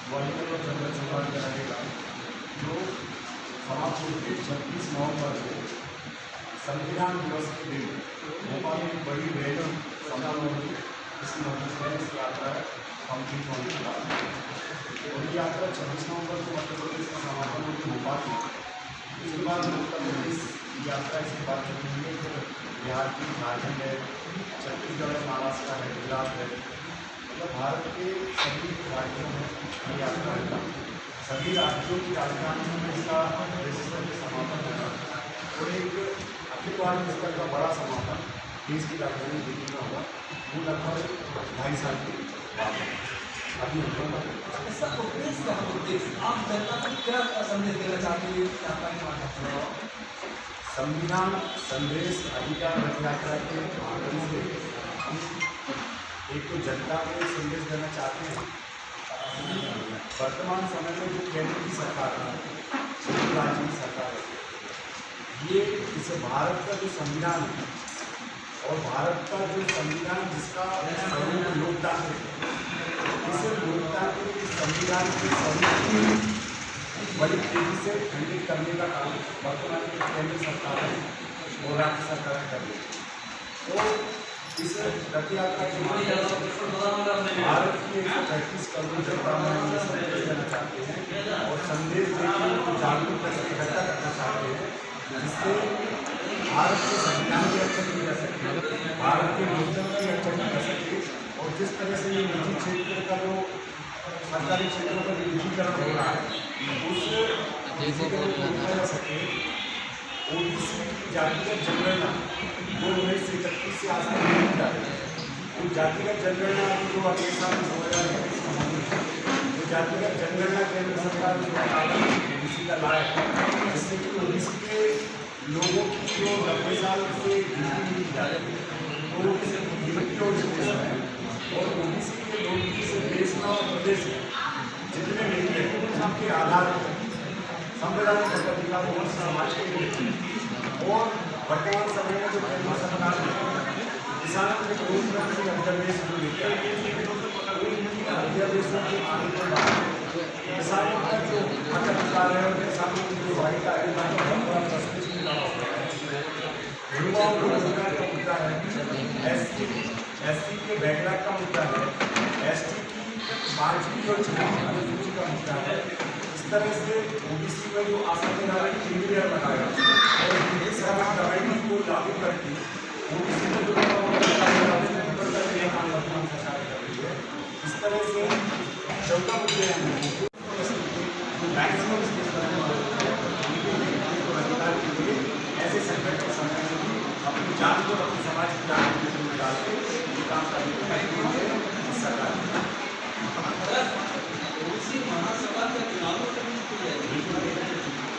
ग्वालियर और जंगल सफारी कराएगा जो समाप्त होकर 26 नवंबर को संविधान दिवस के दिन भोपाल में एक बड़ी रैली संपन्न होगी। इस यात्रा कंप्लीट होने के बाद और ये यात्रा 26 नवंबर को मध्य प्रदेश में समापन होगी भोपाल में। उसके बाद उत्तर प्रदेश यात्रा इसके बाद चलेंगे, फिर बिहार की झारखंड है, छत्तीसगढ़ है, महाराष्ट्र है, गुजरात है, मतलब भारत के सभी राज्यों में ये यात्रा होगा। सभी राज्यों की राजधानी में इसका रजिस्टर में समापन होगा और एक अखिल स्तर का बड़ा समापन देश की राजधानी दिल्ली में होगा। वो लगभग 2.5 साल की बात है। अभी इसका उद्देश्य आप जनता को क्या संदेश देना चाहते हैं यात्रा के माध्यम से? संविधान संदेश अधिकार रथ यात्रा के माध्यम से हम एक तो जनता को एक संदेश देना चाहते हैं। वर्तमान समय में जो केंद्र की सरकार है, सभी राज्य की सरकार है, ये इस भारत का जो संविधान है और भारत का जो संविधान जिसका स्वरूप लोकतांत्रिक है, इस लोकतांत्रिक संविधान के स्वरूप बड़ी तेजी से खंडित करने का काम वर्तमान की केंद्र सरकार और राज्य सरकार कर रही है। तो इस रथ यात्रा के माध्यम से भारत की 135 करोड़ जनता में ये संदेश देना चाहते हैं और संदेश देकर उनको जागरूक करके इकट्ठा करना चाहते हैं, जिससे भारत के संविधान की रक्षा की जा सके, भारत के लोकतंत्र की रक्षा की जा सके। और जिस तरह से ये निजी क्षेत्र का जो सरकारी क्षेत्रों का निजीकरण हो रहा है, उस निजीकरण को रोका जा सके। ओबीसी की जातिगत जनगणना जो 1931 से आज तक नहीं की जाती है, वो जातिगत जनगणना जो अगले साल 2021 में होगी, वो जातिगत जनगणना केंद्र सरकार जो ओबीसी का लाया है, जिससे कि ओबीसी के लोगों की जो 90 साल से गिनती नहीं की जाती है, वो गिनती और विश्लेषण है। और ओबीसी के लोग जिसे देश में और प्रदेश में जितने नहीं है उनके आधार पर संवैधानिक अधिकार और समाज के लिए और वर्तमान समय में जो केंद्र सरकार है किसानों के रोजगार के अध्यादेश जो लेकर अध्यादेशों के आने के बाद किसानों का जो हक अधिकार है और किसानों की जो भाई का अधिकार है बहुत बड़ा प्रश्न चिन्ह होता है। युवाओं को रोजगार का मुद्दा है, एससी के बैकलॉग का मुद्दा है, एसटी की 5वीं और 6वीं अनुसूची का मुद्दा है। इस तरह से ओबीसी में जो असंवैधानिक इंजीनियर लगाया और हिंदी समाज कमेटी को लागू करके ओबीसी में जो काम वर्तमान सरकार कर रही है। इस तरह से 14 मुद्दे हैं मैक्सिमम अधिकार के लिए ऐसे संकट के समय में भी अपनी जान को अपने समाज की जान में डाल के ये काम करने के सरकार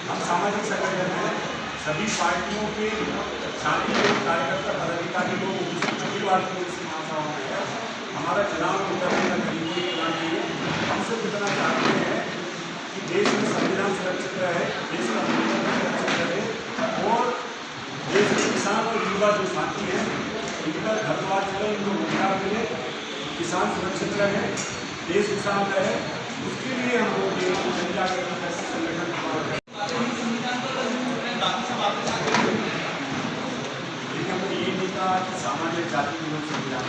हम सामाजिक संगठन में सभी पार्टियों के शामिल कार्यकर्ता पदाधिकारी लोग छठी बार को इस महासभा में है। हमारा चुनाव उतरने का हम सिर्फ इतना चाहते हैं कि देश में संविधान सुरक्षित रहे, देश का लोकतंत्र सुरक्षित रहे और देश के किसान और युवा जो साथी हैं इनका घर द्वार चले, इनको रोजगार मिले, किसान सुरक्षित रहे, देश किसान रहे, उसके लिए हम लोग ऐसे संगठन ये नहीं कहा कि सामान्य जाति के लोग संविधान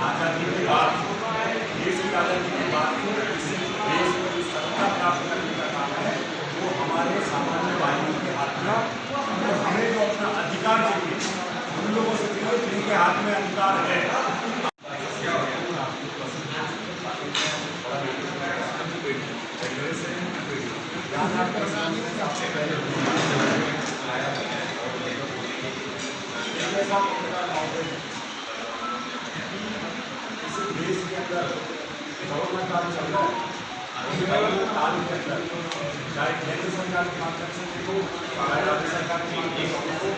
आज़ादी के बाद देश की आज़ादी के बाद इस देश को जो सत्ता प्राप्त करने का काम है वो हमारे सामान्य भाइयों के हाथ में और हमें जो अपना अधिकार चाहिए उन लोगों से चाहिए जिनके हाथ में अधिकार है। देश के अंदर कोरोना काल चल रहा है, काल के अंदर चाहे केंद्र सरकार के माध्यम से देखो, चाहे राज्य सरकार के माध्यम से देखो,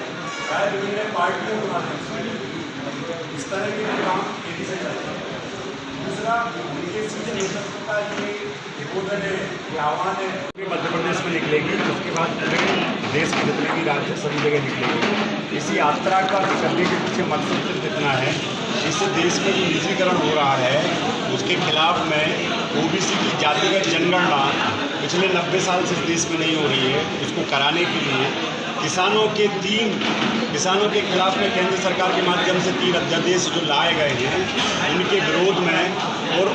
चाहे विभिन्न पार्टियों के माध्यम से इस तरह के काम तेजी से चल रहे हैं। दूसरा, उनके सीधे नेतृत्व का ये उद्बोधन है, ये आह्वान है कि मध्य प्रदेश में निकलेगी, उसके बाद पूरे देश के जितने भी राज्य सभी जगह निकलेगी। इसी यात्रा का निकलने के पीछे मकसद सिर्फ इतना है, इससे देश में जो निजीकरण हो रहा है उसके खिलाफ में ओबीसी की जातिगत जनगणना पिछले 90 साल से इस देश में नहीं हो रही है, उसको कराने के लिए किसानों के खिलाफ में केंद्र सरकार के माध्यम से 3 अध्यादेश जो लाए गए हैं उनके विरोध में, और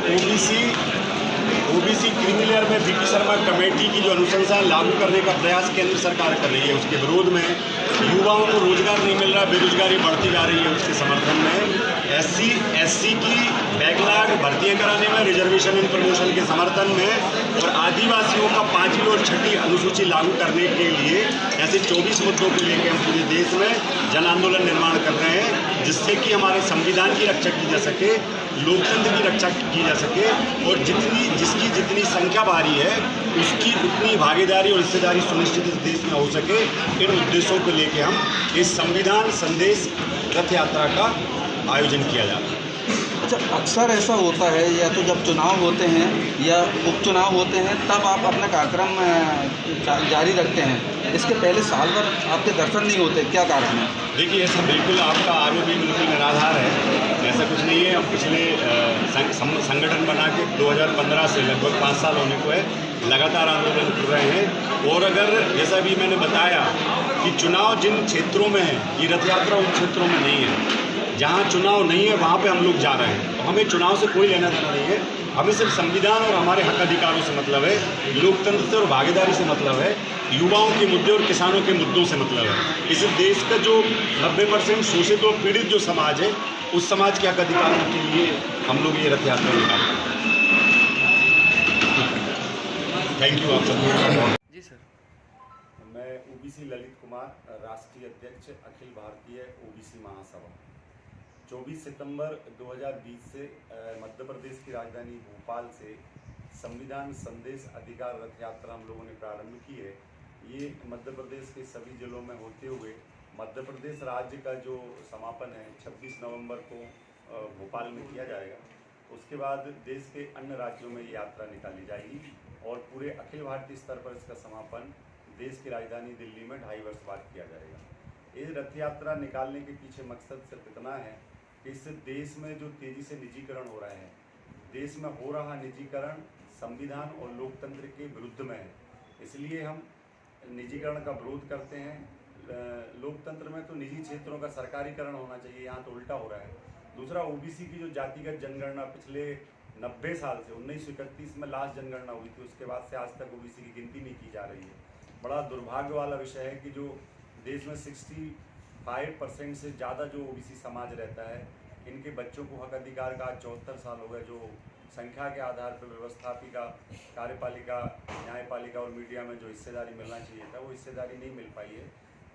ओबीसी क्रिमिनल में बीपी शर्मा कमेटी की जो अनुशंसा लागू करने का प्रयास केंद्र सरकार कर रही है, उसके विरोध में, युवाओं को रोजगार नहीं मिल रहा, बेरोजगारी बढ़ती जा रही है, उसके समर्थन में, एससी की बैकलॉग भर्तियाँ कराने में, रिजर्वेशन एंड प्रमोशन के समर्थन में, और आदिवासियों का 5वीं और 6ठी अनुसूची लागू करने के लिए ऐसे 24 मुद्दों को लेकर हम पूरे देश में जन आंदोलन निर्माण कर रहे हैं, जिससे कि हमारे संविधान की रक्षा की जा सके, लोकतंत्र की रक्षा की जा सके, और जिसकी जितनी संख्या भारी है उसकी उतनी भागीदारी और हिस्सेदारी सुनिश्चित इस देश में हो सके। इन उद्देश्यों को लेकर हम इस संविधान संदेश रथ यात्रा का आयोजन किया जाता है। अच्छा, अक्सर ऐसा होता है या तो जब चुनाव होते हैं या उपचुनाव होते हैं तब आप अपना कार्यक्रम जारी रखते हैं, इसके पहले साल भर आपके दर्शन नहीं होते, क्या कारण है? देखिए, ऐसा बिल्कुल आपका आरोप भी बिल्कुल निराधार है, ऐसा कुछ नहीं है। हम पिछले संगठन बना के 2015 से लगभग 5 साल होने को है, लगातार आंदोलन कर रहे हैं। और अगर जैसा भी मैंने बताया कि चुनाव जिन क्षेत्रों में है, ये रथ यात्रा उन क्षेत्रों में नहीं है। जहाँ चुनाव नहीं है वहाँ पे हम लोग जा रहे हैं, तो हमें चुनाव से कोई लेना देना नहीं है। हमें सिर्फ संविधान और हमारे हक अधिकारों से मतलब है, लोकतंत्र से और भागीदारी से मतलब है, युवाओं के मुद्दे और किसानों के मुद्दों से मतलब है। इस देश का जो 90% शोषित और पीड़ित जो समाज है, उस समाज के हक अधिकारों के लिए हम लोग ये रथ यात्रा निकालते हैं। थैंक यू आप सबको। जी सर। मैं ओबीसी ललित कुमार, राष्ट्रीय अध्यक्ष अखिल भारतीय ओबीसी महासभा। 24 सितंबर 2020 से मध्य प्रदेश की राजधानी भोपाल से संविधान संदेश अधिकार रथ यात्रा हम लोगों ने प्रारंभ की है। ये मध्य प्रदेश के सभी जिलों में होते हुए मध्य प्रदेश राज्य का जो समापन है 26 नवंबर को भोपाल में किया जाएगा। उसके बाद देश के अन्य राज्यों में ये यात्रा निकाली जाएगी और पूरे अखिल भारतीय स्तर पर इसका समापन देश की राजधानी दिल्ली में 2.5 वर्ष बाद किया जाएगा। ये रथ यात्रा निकालने के पीछे मकसद सिर्फ इतना है कि इस देश में जो तेज़ी से निजीकरण हो रहा है, देश में हो रहा निजीकरण संविधान और लोकतंत्र के विरुद्ध में है, इसलिए हम निजीकरण का विरोध करते हैं। लोकतंत्र में तो निजी क्षेत्रों का सरकारीकरण होना चाहिए, यहाँ तो उल्टा हो रहा है। दूसरा, ओबीसी की जो जातिगत जनगणना पिछले 90 साल से 1931 में लास्ट जनगणना हुई थी, उसके बाद से आज तक ओबीसी की गिनती नहीं की जा रही है। बड़ा दुर्भाग्य वाला विषय है कि जो देश में 65% से ज़्यादा जो ओबीसी समाज रहता है, इनके बच्चों को हक अधिकार का 74 साल हो गए, जो संख्या के आधार पर व्यवस्थापिका, कार्यपालिका, न्यायपालिका और मीडिया में जो हिस्सेदारी मिलना चाहिए था, वो हिस्सेदारी नहीं मिल पाई है।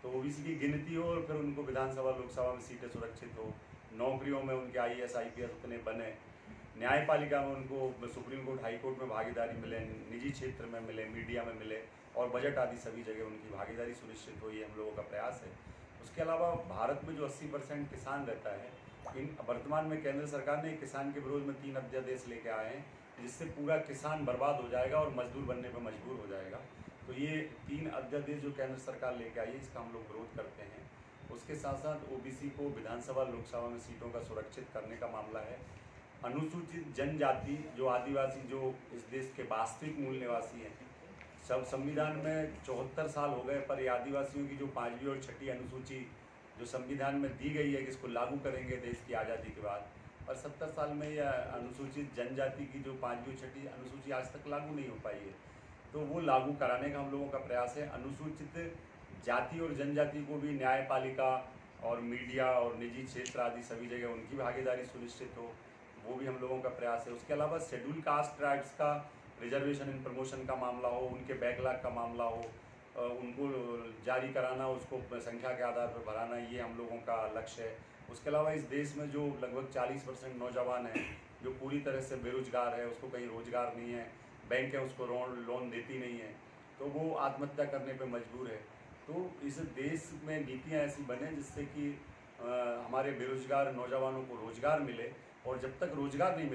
तो ओबीसी की गिनती हो और फिर उनको विधानसभा लोकसभा में सीटें सुरक्षित हो, नौकरियों में उनके IAS IPS उतने बने, न्यायपालिका में उनको सुप्रीम कोर्ट हाई कोर्ट में भागीदारी मिले, निजी क्षेत्र में मिले, मीडिया में मिले, और बजट आदि सभी जगह उनकी भागीदारी सुनिश्चित हो, ये हम लोगों का प्रयास है। उसके अलावा भारत में जो 80% किसान रहता है, इन वर्तमान में केंद्र सरकार ने किसान के विरोध में 3 अध्यादेश लेके आए हैं, जिससे पूरा किसान बर्बाद हो जाएगा और मजदूर बनने पर मजबूर हो जाएगा। तो ये 3 अध्यादेश जो केंद्र सरकार लेके आई है, इसका हम लोग विरोध करते हैं। उसके साथ साथ ओबीसी को विधानसभा लोकसभा में सीटों का सुरक्षित करने का मामला है। अनुसूचित जनजाति जो आदिवासी, जो इस देश के वास्तविक मूल निवासी हैं, सब संविधान में 74 साल हो गए, पर ये आदिवासियों की जो 5वीं और 6ठी अनुसूची जो संविधान में दी गई है कि इसको लागू करेंगे देश की आज़ादी के बाद, पर 70 साल में यह अनुसूचित जनजाति की जो 5वीं और 6ठी अनुसूची आज तक लागू नहीं हो पाई है, तो वो लागू कराने का हम लोगों का प्रयास है। अनुसूचित जाति और जनजाति को भी न्यायपालिका और मीडिया और निजी क्षेत्र आदि सभी जगह उनकी भागीदारी सुनिश्चित हो, वो भी हम लोगों का प्रयास है। उसके अलावा शेड्यूल कास्ट ट्राइब्स का रिजर्वेशन इन प्रमोशन का मामला हो, उनके बैकलॉग का मामला हो, उनको जारी कराना, उसको संख्या के आधार पर भराना, ये हम लोगों का लक्ष्य है। उसके अलावा इस देश में जो लगभग 40% नौजवान हैं जो पूरी तरह से बेरोजगार है, उसको कहीं रोजगार नहीं है, बैंक है उसको लोन देती नहीं है, तो वो आत्महत्या करने पे मजबूर है। तो इस देश में नीतियाँ ऐसी बने जिससे कि हमारे बेरोजगार नौजवानों को रोजगार मिले, और जब तक रोजगार नहीं